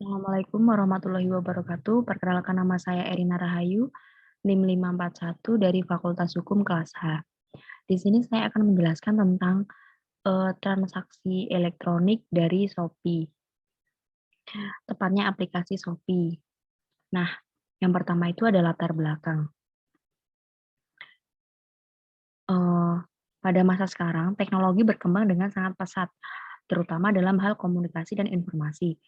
Assalamualaikum warahmatullahi wabarakatuh. Perkenalkan nama saya Erina Rahayu, NIM 541 dari Fakultas Hukum kelas H. Di sini saya akan menjelaskan tentang transaksi elektronik dari Shopee, tepatnya aplikasi Shopee. Nah, yang pertama itu ada latar belakang. Eh, pada masa sekarang, teknologi berkembang dengan sangat pesat, terutama dalam hal komunikasi dan informasi.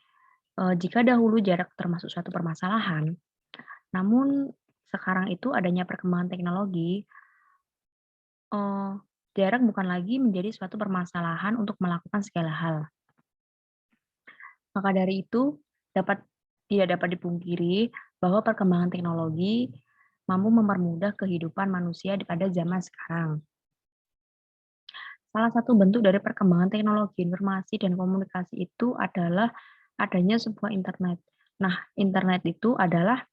Jika dahulu jarak termasuk suatu permasalahan, namun sekarang itu adanya perkembangan teknologi, jarak bukan lagi menjadi suatu permasalahan untuk melakukan segala hal. Maka dari itu, tidak dapat dipungkiri bahwa perkembangan teknologi mampu mempermudah kehidupan manusia pada zaman sekarang. Salah satu bentuk dari perkembangan teknologi informasi dan komunikasi itu adalah adanya sebuah internet. Nah, internet itu adalah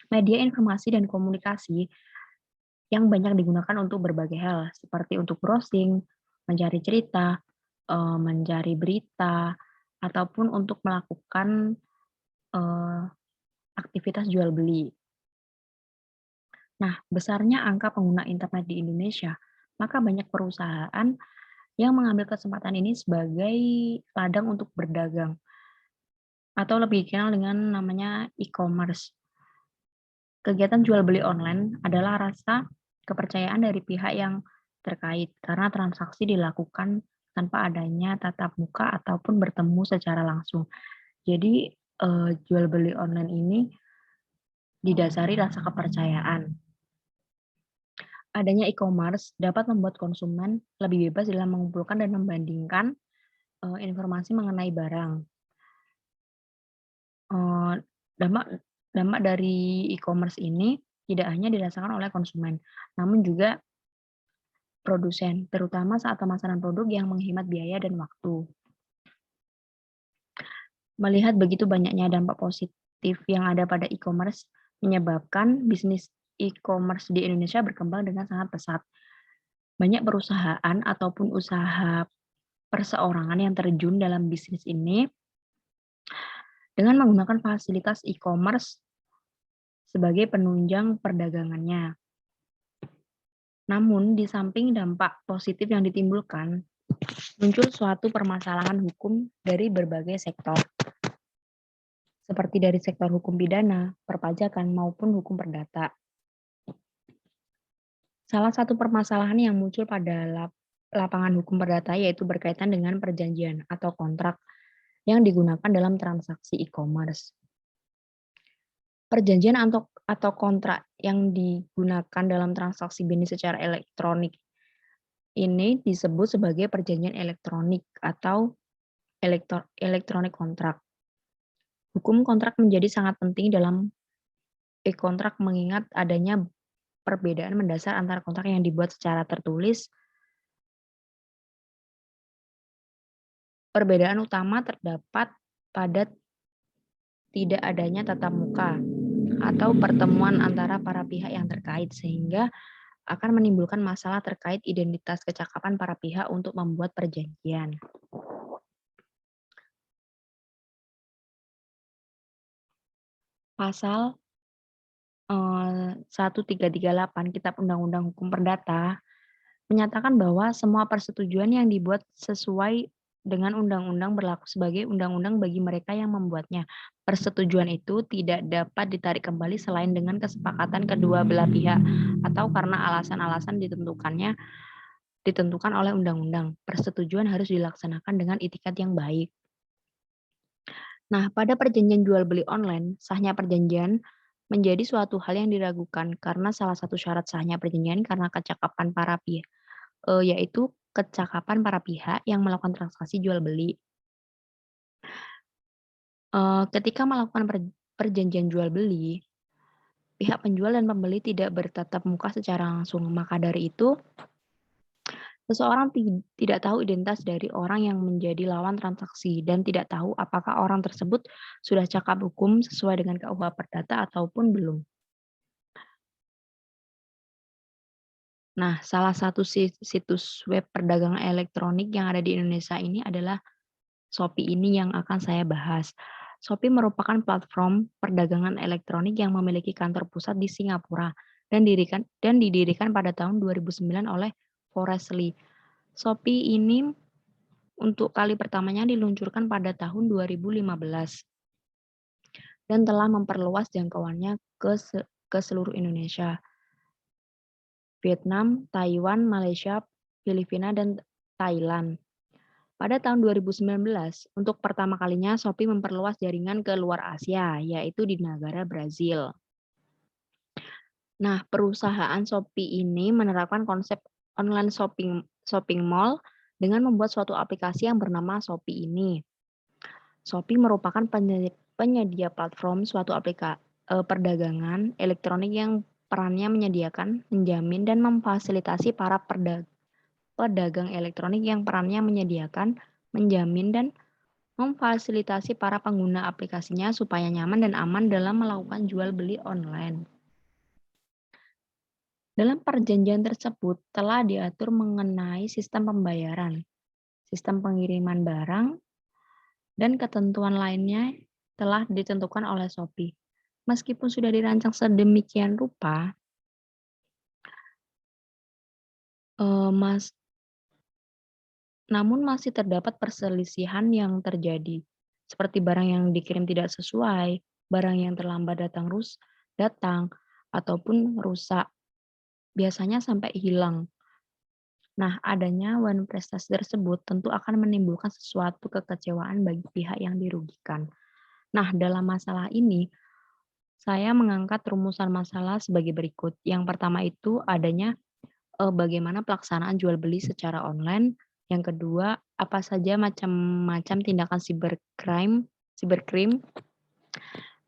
media informasi dan komunikasi yang banyak digunakan untuk berbagai hal, seperti untuk browsing, mencari cerita, mencari berita, ataupun untuk melakukan eh, aktivitas jual beli. Nah, besarnya angka pengguna internet di Indonesia, maka banyak perusahaan yang mengambil kesempatan ini sebagai ladang untuk berdagang, atau lebih dikenal dengan namanya e-commerce. Kegiatan jual beli online adalah rasa kepercayaan dari pihak yang terkait karena transaksi dilakukan tanpa adanya tatap muka ataupun bertemu secara langsung. Jadi, jual beli online ini didasari rasa kepercayaan. Adanya e-commerce dapat membuat konsumen lebih bebas dalam mengumpulkan dan membandingkan, informasi mengenai barang. Eee, dampak dampak dari e-commerce ini tidak hanya dirasakan oleh konsumen, namun juga produsen, terutama saat pemasaran produk yang menghemat biaya dan waktu. Melihat begitu banyaknya dampak positif yang ada pada e-commerce, menyebabkan bisnis e-commerce di Indonesia berkembang dengan sangat pesat. Banyak perusahaan ataupun usaha perseorangan yang terjun dalam bisnis ini dengan menggunakan fasilitas e-commerce sebagai penunjang perdagangannya. Namun, di samping dampak positif yang ditimbulkan, muncul suatu permasalahan hukum dari berbagai sektor, seperti dari sektor hukum pidana, perpajakan, maupun hukum perdata. Salah satu permasalahan yang muncul pada lapangan hukum perdata yaitu berkaitan dengan perjanjian atau kontrak yang digunakan dalam transaksi e-commerce. Perjanjian atau kontrak yang digunakan dalam transaksi bisnis secara elektronik ini disebut sebagai perjanjian elektronik atau electronic contract. Hukum kontrak menjadi sangat penting dalam e-kontrak mengingat adanya perbedaan mendasar antara kontrak yang dibuat secara tertulis. Perbedaan utama terdapat pada tidak adanya tatap muka atau pertemuan antara para pihak yang terkait, sehingga akan menimbulkan masalah terkait identitas kecakapan para pihak untuk membuat perjanjian. Pasal 1338 Kitab Undang-Undang Hukum Perdata menyatakan bahwa semua persetujuan yang dibuat sesuai dengan undang-undang berlaku sebagai undang-undang bagi mereka yang membuatnya. Persetujuan itu tidak dapat ditarik kembali selain dengan kesepakatan kedua belah pihak atau karena alasan-alasan ditentukan oleh undang-undang. Persetujuan harus dilaksanakan dengan itikat yang baik. Nah, pada perjanjian jual beli online, sahnya perjanjian menjadi suatu hal yang diragukan karena salah satu syarat sahnya perjanjian karena kecakapan para pihak, yaitu kecakapan para pihak yang melakukan transaksi jual beli. Ketika melakukan perjanjian jual beli, pihak penjual dan pembeli tidak bertatap muka secara langsung. Maka dari itu, seseorang tidak tahu identitas dari orang yang menjadi lawan transaksi dan tidak tahu apakah orang tersebut sudah cakap hukum sesuai dengan KUH Perdata ataupun belum. Nah, salah satu situs web perdagangan elektronik yang ada di Indonesia ini adalah Shopee ini yang akan saya bahas. Shopee merupakan platform perdagangan elektronik yang memiliki kantor pusat di Singapura dan didirikan pada tahun 2009 oleh Forrest Li. Shopee ini untuk kali pertamanya diluncurkan pada tahun 2015 dan telah memperluas jangkauannya ke seluruh Indonesia, Vietnam, Taiwan, Malaysia, Filipina, dan Thailand. Pada tahun 2019, untuk pertama kalinya Shopee memperluas jaringan ke luar Asia, yaitu di negara Brazil. Nah, perusahaan Shopee ini menerapkan konsep online shopping mall dengan membuat suatu aplikasi yang bernama Shopee ini. Shopee merupakan penyedia platform suatu perdagangan elektronik yang perannya menyediakan, menjamin, dan memfasilitasi para pedagang elektronik yang perannya menyediakan, menjamin, dan memfasilitasi para pengguna aplikasinya supaya nyaman dan aman dalam melakukan jual beli online. Dalam perjanjian tersebut telah diatur mengenai sistem pembayaran, sistem pengiriman barang, dan ketentuan lainnya telah ditentukan oleh Shopee. Meskipun sudah dirancang sedemikian rupa, namun masih terdapat perselisihan yang terjadi, seperti barang yang dikirim tidak sesuai, barang yang terlambat datang, ataupun rusak, biasanya sampai hilang. Nah, adanya prestasi tersebut tentu akan menimbulkan suatu kekecewaan bagi pihak yang dirugikan. Nah, dalam masalah ini, saya mengangkat rumusan masalah sebagai berikut. Yang pertama itu adanya bagaimana pelaksanaan jual beli secara online. Yang kedua, apa saja macam-macam tindakan cybercrime.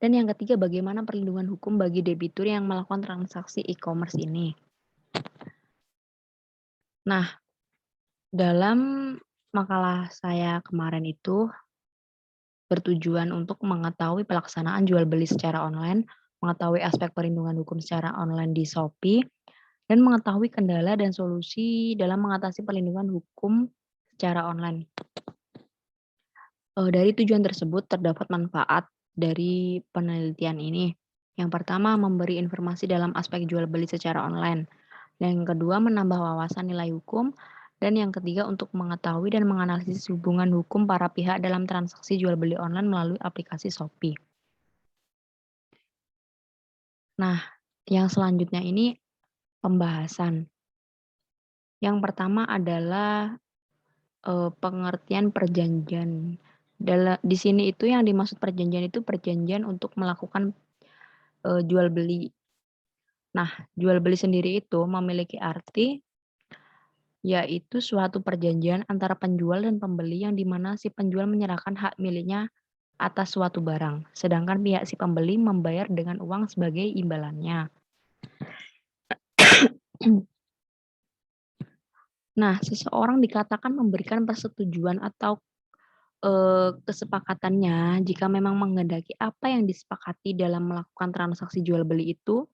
Dan yang ketiga, bagaimana perlindungan hukum bagi debitur yang melakukan transaksi e-commerce ini. Nah, dalam makalah saya kemarin itu bertujuan untuk mengetahui pelaksanaan jual beli secara online, mengetahui aspek perlindungan hukum secara online di Shopee, dan mengetahui kendala dan solusi dalam mengatasi perlindungan hukum secara online. Dari tujuan tersebut terdapat manfaat dari penelitian ini. Yang pertama, memberi informasi dalam aspek jual beli secara online. Yang kedua, menambah wawasan nilai hukum. Dan yang ketiga, untuk mengetahui dan menganalisis hubungan hukum para pihak dalam transaksi jual beli online melalui aplikasi Shopee. Nah, yang selanjutnya ini pembahasan. Yang pertama adalah pengertian perjanjian. Di sini itu yang dimaksud perjanjian itu perjanjian untuk melakukan jual beli. Nah, jual beli sendiri itu memiliki arti yaitu suatu perjanjian antara penjual dan pembeli yang dimana si penjual menyerahkan hak miliknya atas suatu barang, sedangkan pihak si pembeli membayar dengan uang sebagai imbalannya. Nah, seseorang dikatakan memberikan persetujuan atau kesepakatannya jika memang menghendaki apa yang disepakati dalam melakukan transaksi jual beli itu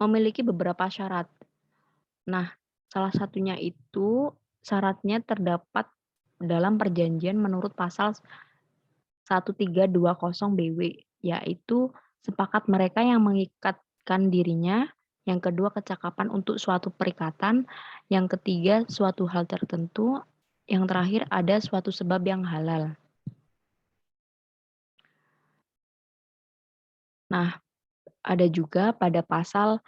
memiliki beberapa syarat. Nah, salah satunya itu syaratnya terdapat dalam perjanjian menurut pasal 1320 BW, yaitu sepakat mereka yang mengikatkan dirinya, yang kedua kecakapan untuk suatu perikatan, yang ketiga suatu hal tertentu, yang terakhir ada suatu sebab yang halal. Nah, ada juga pada pasal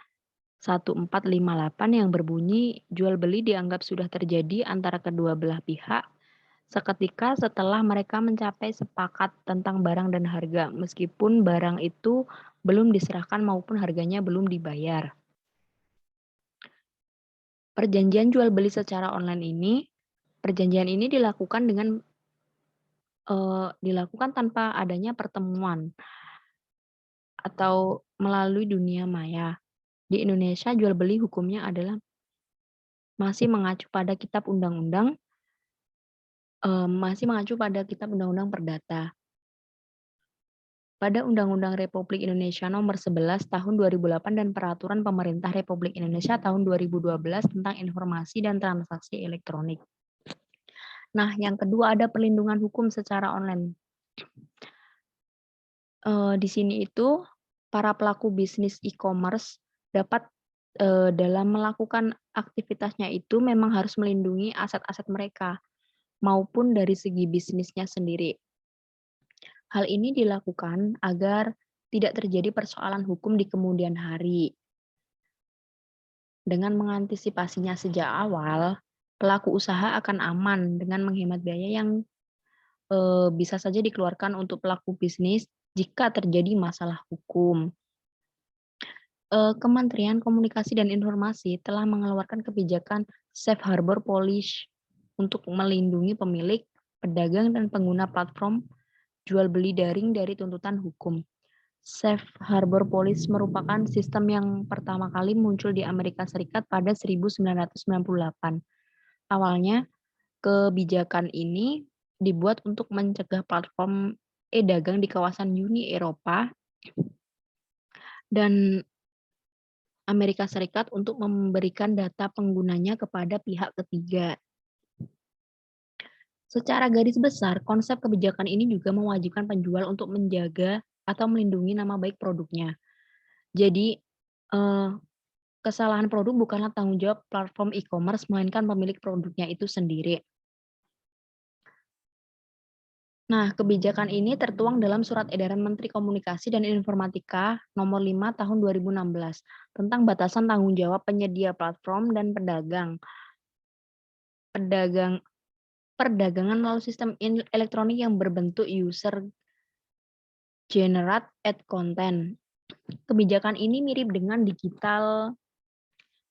1458 yang berbunyi jual beli dianggap sudah terjadi antara kedua belah pihak seketika setelah mereka mencapai sepakat tentang barang dan harga, meskipun barang itu belum diserahkan maupun harganya belum dibayar. Perjanjian jual beli secara online ini, perjanjian ini dilakukan tanpa adanya pertemuan atau melalui dunia maya. Di Indonesia, jual beli hukumnya adalah masih mengacu pada Kitab Undang-Undang Perdata. Pada Undang-Undang Republik Indonesia Nomor 11 Tahun 2008 dan Peraturan Pemerintah Republik Indonesia Tahun 2012 tentang Informasi dan Transaksi Elektronik. Nah, yang kedua ada perlindungan hukum secara online. Di sini itu para pelaku bisnis e-commerce dapat, dalam melakukan aktivitasnya itu memang harus melindungi aset-aset mereka, maupun dari segi bisnisnya sendiri. Hal ini dilakukan agar tidak terjadi persoalan hukum di kemudian hari. Dengan mengantisipasinya sejak awal, pelaku usaha akan aman dengan menghemat biaya yang, bisa saja dikeluarkan untuk pelaku bisnis jika terjadi masalah hukum. Kementerian Komunikasi dan Informasi telah mengeluarkan kebijakan Safe Harbor Policy untuk melindungi pemilik, pedagang, dan pengguna platform jual beli daring dari tuntutan hukum. Safe Harbor Policy merupakan sistem yang pertama kali muncul di Amerika Serikat pada 1998. Awalnya, kebijakan ini dibuat untuk mencegah platform e-dagang di kawasan Uni Eropa dan Amerika Serikat untuk memberikan data penggunanya kepada pihak ketiga. Secara garis besar, konsep kebijakan ini juga mewajibkan penjual untuk menjaga atau melindungi nama baik produknya. Jadi, kesalahan produk bukanlah tanggung jawab platform e-commerce, melainkan pemilik produknya itu sendiri. Nah, kebijakan ini tertuang dalam Surat Edaran Menteri Komunikasi dan Informatika Nomor 5 Tahun 2016 tentang batasan tanggung jawab penyedia platform dan pedagang perdagangan melalui sistem elektronik yang berbentuk user generate ad content. Kebijakan ini mirip dengan Digital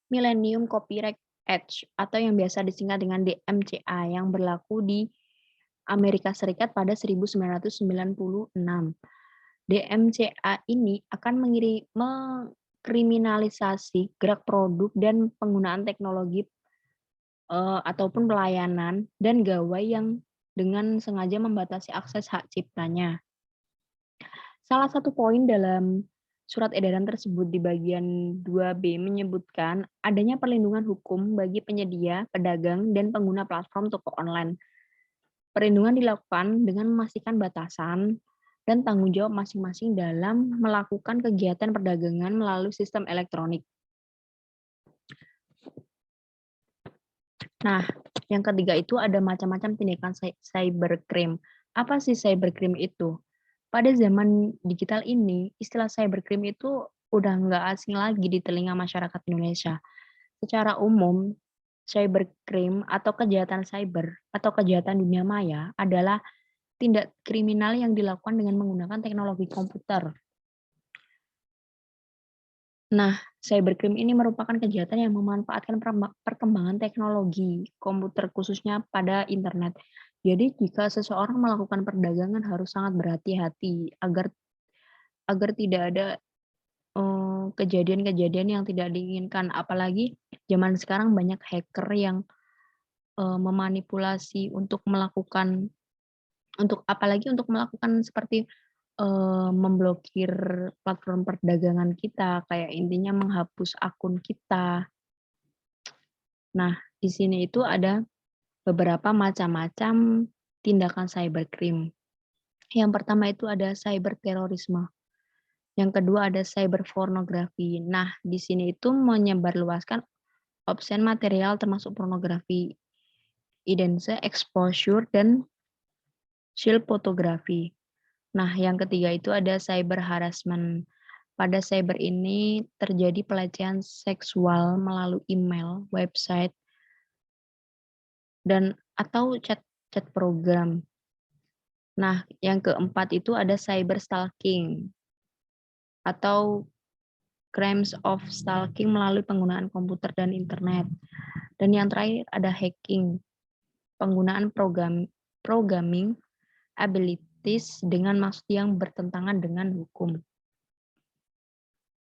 Millennium Copyright Act atau yang biasa disingkat dengan DMCA yang berlaku di Amerika Serikat pada 1996. DMCA ini akan mengkriminalisasi gerak produk dan penggunaan teknologi ataupun pelayanan dan gawai yang dengan sengaja membatasi akses hak ciptanya. Salah satu poin dalam surat edaran tersebut di bagian 2B menyebutkan adanya perlindungan hukum bagi penyedia, pedagang, dan pengguna platform toko online. Perlindungan dilakukan dengan memastikan batasan dan tanggung jawab masing-masing dalam melakukan kegiatan perdagangan melalui sistem elektronik. Nah, yang ketiga itu ada macam-macam tindakan cybercrime. Apa sih cybercrime itu? Pada zaman digital ini, istilah cybercrime itu udah nggak asing lagi di telinga masyarakat Indonesia. Secara umum, cybercrime atau kejahatan cyber atau kejahatan dunia maya adalah tindak kriminal yang dilakukan dengan menggunakan teknologi komputer. Nah, cybercrime ini merupakan kejahatan yang memanfaatkan perkembangan teknologi komputer khususnya pada internet. Jadi jika seseorang melakukan perdagangan harus sangat berhati-hati agar agar tidak ada kejadian-kejadian yang tidak diinginkan. Apalagi zaman sekarang banyak hacker yang memanipulasi apalagi untuk melakukan seperti memblokir platform perdagangan kita, kayak intinya menghapus akun kita. Nah, di sini itu ada beberapa macam-macam tindakan cybercrime. Yang pertama itu ada cyberterorisme. Yang kedua ada cyberpornografi. Nah, di sini itu menyebarluaskan obscene material termasuk pornografi, identity exposure, dan child fotografi. Nah, yang ketiga itu ada cyber harassment. Pada cyber ini terjadi pelecehan seksual melalui email, website, dan atau chat program. Nah, yang keempat itu ada cyber stalking atau crimes of stalking melalui penggunaan komputer dan internet. Dan yang terakhir ada hacking, penggunaan programming abilities dengan maksud yang bertentangan dengan hukum.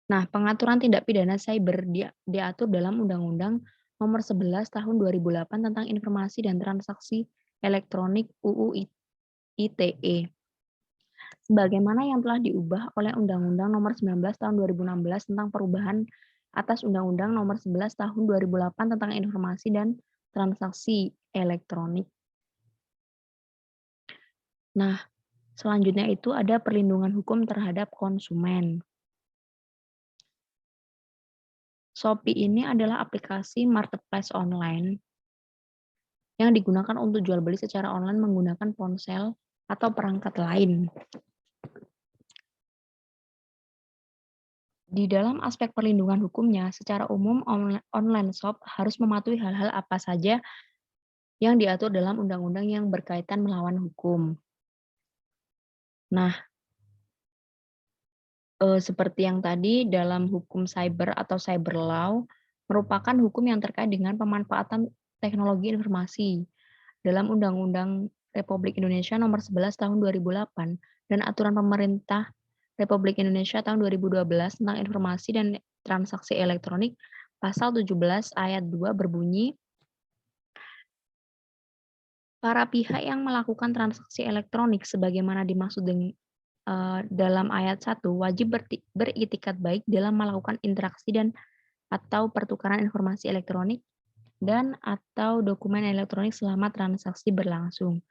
Nah, pengaturan tindak pidana cyber diatur dalam Undang-Undang Nomor 11 Tahun 2008 tentang Informasi dan Transaksi Elektronik UU ITE. Sebagaimana yang telah diubah oleh Undang-Undang Nomor 19 Tahun 2016 tentang perubahan atas Undang-Undang Nomor 11 Tahun 2008 tentang Informasi dan Transaksi Elektronik. Nah, Selanjutnya itu ada perlindungan hukum terhadap konsumen. Shopee ini adalah aplikasi marketplace online yang digunakan untuk jual beli secara online menggunakan ponsel atau perangkat lain. Di dalam aspek perlindungan hukumnya, secara umum online shop harus mematuhi hal-hal apa saja yang diatur dalam undang-undang yang berkaitan melawan hukum. Nah, seperti yang tadi dalam hukum cyber atau cyber law merupakan hukum yang terkait dengan pemanfaatan teknologi informasi dalam Undang-Undang Republik Indonesia Nomor 11 Tahun 2008 dan Aturan Pemerintah Republik Indonesia Tahun 2012 tentang Informasi dan Transaksi Elektronik Pasal 17 Ayat 2 berbunyi, para pihak yang melakukan transaksi elektronik sebagaimana dimaksud dalam ayat 1 wajib beriktikat baik dalam melakukan interaksi dan atau pertukaran informasi elektronik dan atau dokumen elektronik selama transaksi berlangsung.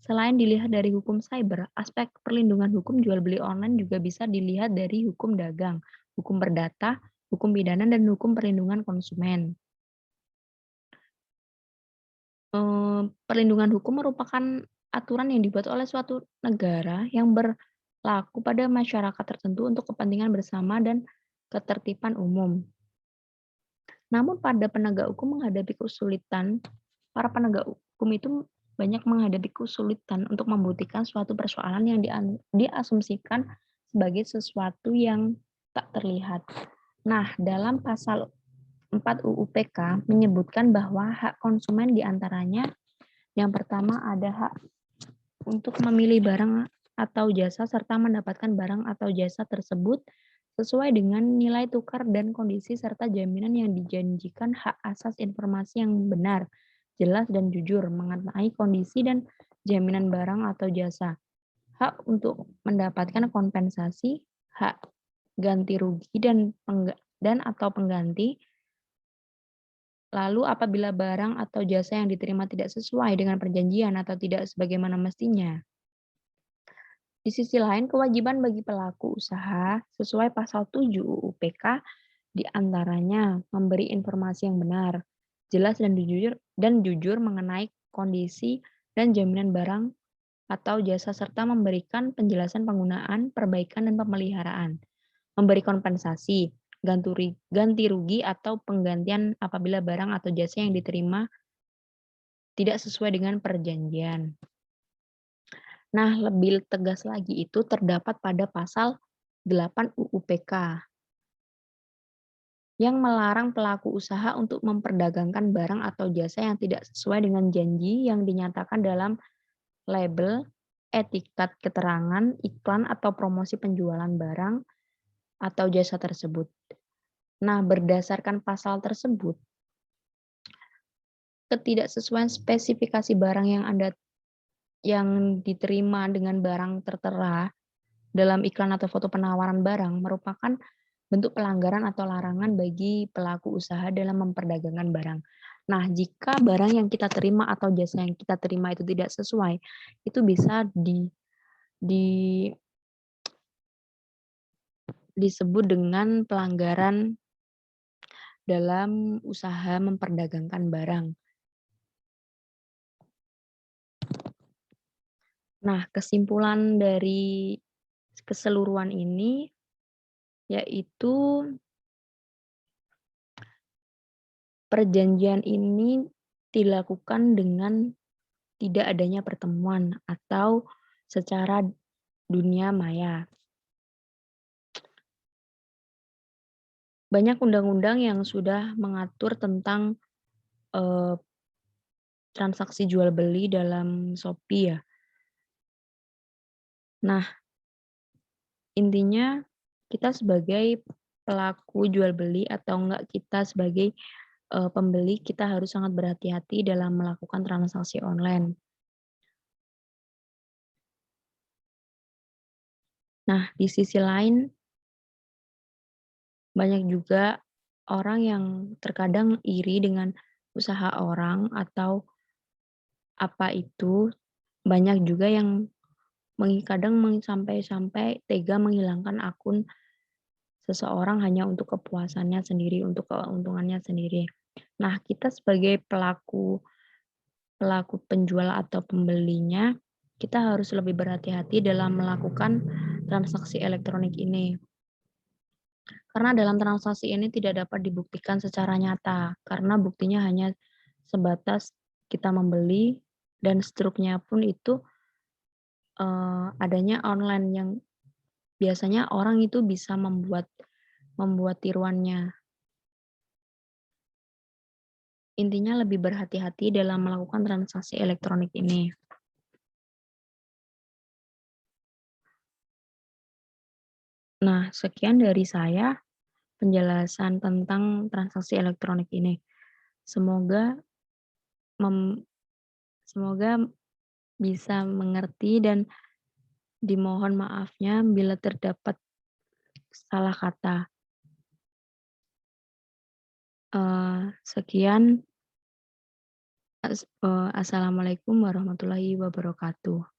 Selain dilihat dari hukum cyber, aspek perlindungan hukum jual beli online juga bisa dilihat dari hukum dagang, hukum perdata, hukum pidana, dan hukum perlindungan konsumen. Perlindungan hukum merupakan aturan yang dibuat oleh suatu negara yang berlaku pada masyarakat tertentu untuk kepentingan bersama dan ketertiban umum. Namun pada penegak hukum menghadapi kesulitan, para penegak hukum itu banyak menghadapi kesulitan untuk membuktikan suatu persoalan yang diasumsikan sebagai sesuatu yang tak terlihat. Nah, dalam pasal 4 UU PK menyebutkan bahwa hak konsumen diantaranya yang pertama ada hak untuk memilih barang atau jasa serta mendapatkan barang atau jasa tersebut sesuai dengan nilai tukar dan kondisi serta jaminan yang dijanjikan hak asas informasi yang benar, jelas dan jujur mengenai kondisi dan jaminan barang atau jasa. Hak untuk mendapatkan kompensasi, hak ganti rugi dan atau pengganti. Lalu apabila barang atau jasa yang diterima tidak sesuai dengan perjanjian atau tidak sebagaimana mestinya. Di sisi lain, kewajiban bagi pelaku usaha sesuai pasal 7 UU PK di antaranya memberi informasi yang benar, jelas dan jujur mengenai kondisi dan jaminan barang atau jasa serta memberikan penjelasan penggunaan, perbaikan dan pemeliharaan. Memberi kompensasi, ganti rugi atau penggantian apabila barang atau jasa yang diterima tidak sesuai dengan perjanjian. Nah, lebih tegas lagi itu terdapat pada pasal 8 UU PK yang melarang pelaku usaha untuk memperdagangkan barang atau jasa yang tidak sesuai dengan janji yang dinyatakan dalam label, etiket keterangan, iklan atau promosi penjualan barang atau jasa tersebut. Nah, berdasarkan pasal tersebut, ketidaksesuaian spesifikasi barang yang diterima dengan barang tertera dalam iklan atau foto penawaran barang merupakan bentuk pelanggaran atau larangan bagi pelaku usaha dalam memperdagangkan barang. Nah, jika barang yang kita terima atau jasa yang kita terima itu tidak sesuai, itu bisa disebut dengan pelanggaran dalam usaha memperdagangkan barang. Nah, kesimpulan dari keseluruhan ini yaitu perjanjian ini dilakukan dengan tidak adanya pertemuan atau secara dunia maya. Banyak undang-undang yang sudah mengatur tentang transaksi jual beli dalam Shopee ya. Nah, intinya kita sebagai pelaku jual beli atau enggak kita sebagai pembeli, kita harus sangat berhati-hati dalam melakukan transaksi online. Nah, di sisi lain banyak juga orang yang terkadang iri dengan usaha orang atau apa itu, banyak juga yang kadang sampai-sampai tega menghilangkan akun seseorang hanya untuk kepuasannya sendiri, untuk keuntungannya sendiri. Nah, kita sebagai pelaku pelaku penjual atau pembelinya, kita harus lebih berhati-hati dalam melakukan transaksi elektronik ini. Karena dalam transaksi ini tidak dapat dibuktikan secara nyata, karena buktinya hanya sebatas kita membeli dan struknya pun itu adanya online yang biasanya orang itu bisa membuat membuat tiruannya. Intinya lebih berhati-hati dalam melakukan transaksi elektronik ini. Nah, sekian dari saya penjelasan tentang transaksi elektronik ini. Semoga mem semoga bisa mengerti dan dimohon maafnya bila terdapat salah kata. Sekian, assalamualaikum warahmatullahi wabarakatuh.